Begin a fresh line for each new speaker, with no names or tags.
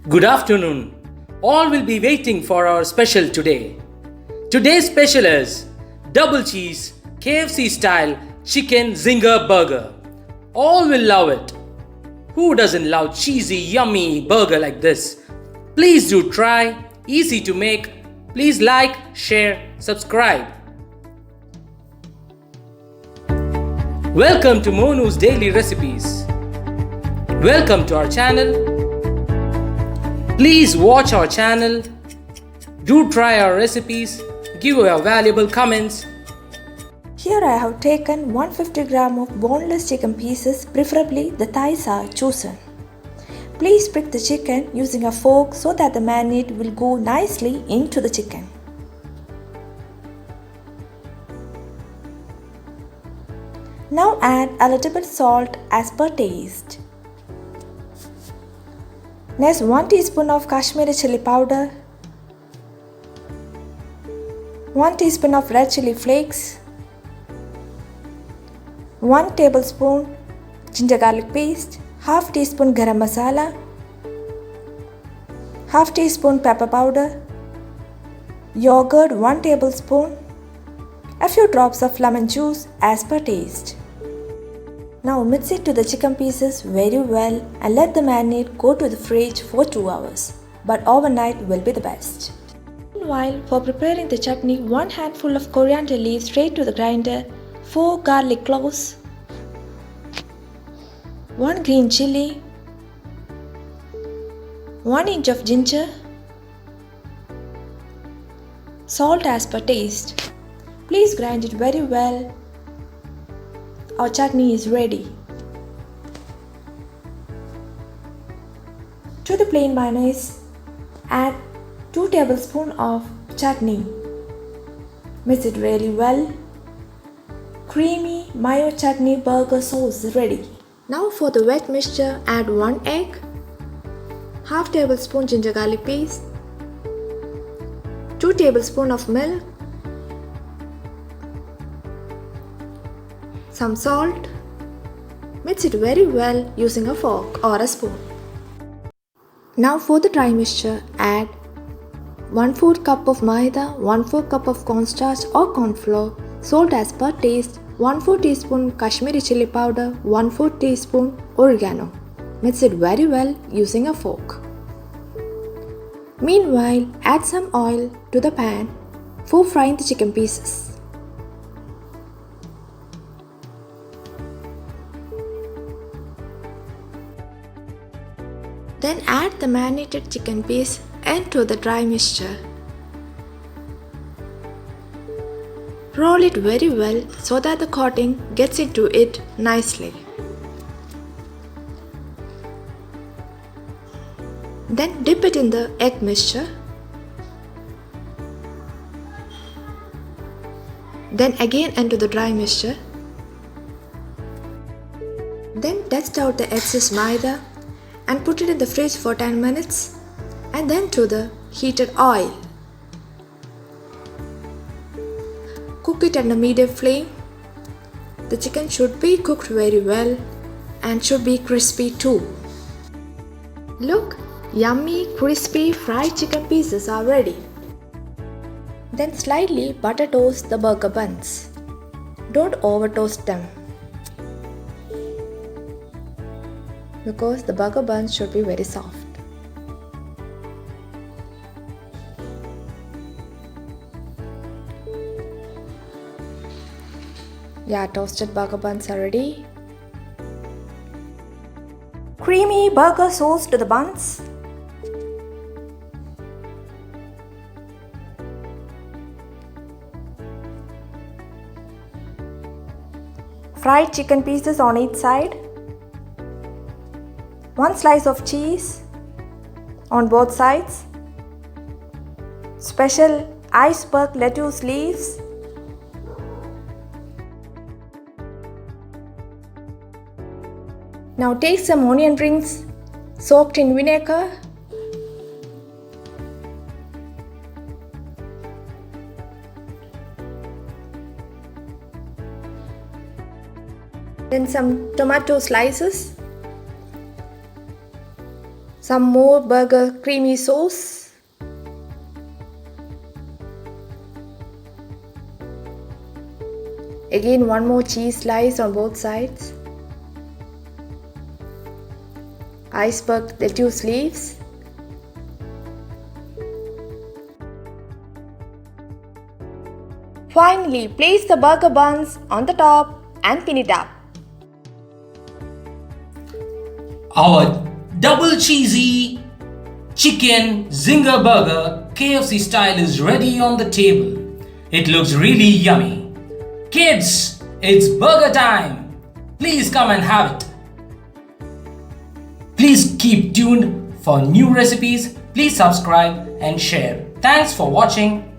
Good afternoon. All will be waiting for our special today. Today's special is double cheese KFC style chicken Zinger burger. All will love it. Who doesn't love cheesy, yummy burger like this? Please do try. Easy to make. Please like, share, subscribe. Welcome to Monu's Daily Recipes. Welcome to our channel. Please watch our channel. Do try our recipes. Give your valuable comments.
Here I have taken 150 gram of boneless chicken pieces, preferably the thighs are chosen. Please prick the chicken using a fork so that the marinade will go nicely into the chicken. Now add a little bit salt as per taste. Next 1 teaspoon of Kashmiri chili powder, 1 teaspoon of red chili flakes, 1 tablespoon ginger garlic paste, half teaspoon garam masala, half teaspoon pepper powder, yogurt 1 tablespoon, a few drops of lemon juice as per taste. Now mix it to the chicken pieces very well and let the marinade go to the fridge for 2 hours. But overnight will be the best. Meanwhile, for preparing the chutney, 1 handful of coriander leaves straight to the grinder, 4 garlic cloves, 1 green chilli, 1 inch of ginger, salt as per taste. Please grind it very well. Our chutney is ready. To the plain mayonnaise, add 2 tablespoons of chutney. Mix it really well. Creamy mayo chutney burger sauce is ready. Now for the wet mixture, add 1 egg, half tablespoon ginger garlic paste, 2 tablespoons of milk, some salt. Mix it very well using a fork or a spoon. Now for the dry mixture, add 1/4 cup of maida, 1/4 cup of cornstarch or corn flour, salt as per taste, 1/4 teaspoon Kashmiri chili powder, 1/4 teaspoon oregano. Mix it very well using a fork. Meanwhile, add some oil to the pan for frying the chicken pieces. Then add the marinated chicken piece into the dry mixture. Roll it very well so that the coating gets into it nicely. Then dip it in the egg mixture. Then again into the dry mixture. Then test out the excess maida and put it in the fridge for 10 minutes and then to the heated oil. Cook it at a medium flame. The chicken should be cooked very well and should be crispy too. Look, yummy crispy fried chicken pieces are ready. Then slightly butter toast the burger buns. Don't over toast them, because the burger buns should be very soft. Yeah, toasted burger buns are ready. Creamy burger sauce to the buns. Fried chicken pieces on each side. 1 slice of cheese on both sides. Special iceberg lettuce leaves. Now take some onion rings soaked in vinegar. Then some tomato slices. Some more burger creamy sauce. Again, one more cheese slice on both sides. Iceberg lettuce leaves. Finally, place the burger buns on the top and pin it up.
Our double cheesy chicken Zinger burger KFC style is ready on the table. It looks really yummy. Kids, it's burger time. Please come and have it. Please keep tuned for new recipes. Please subscribe and share. Thanks for watching.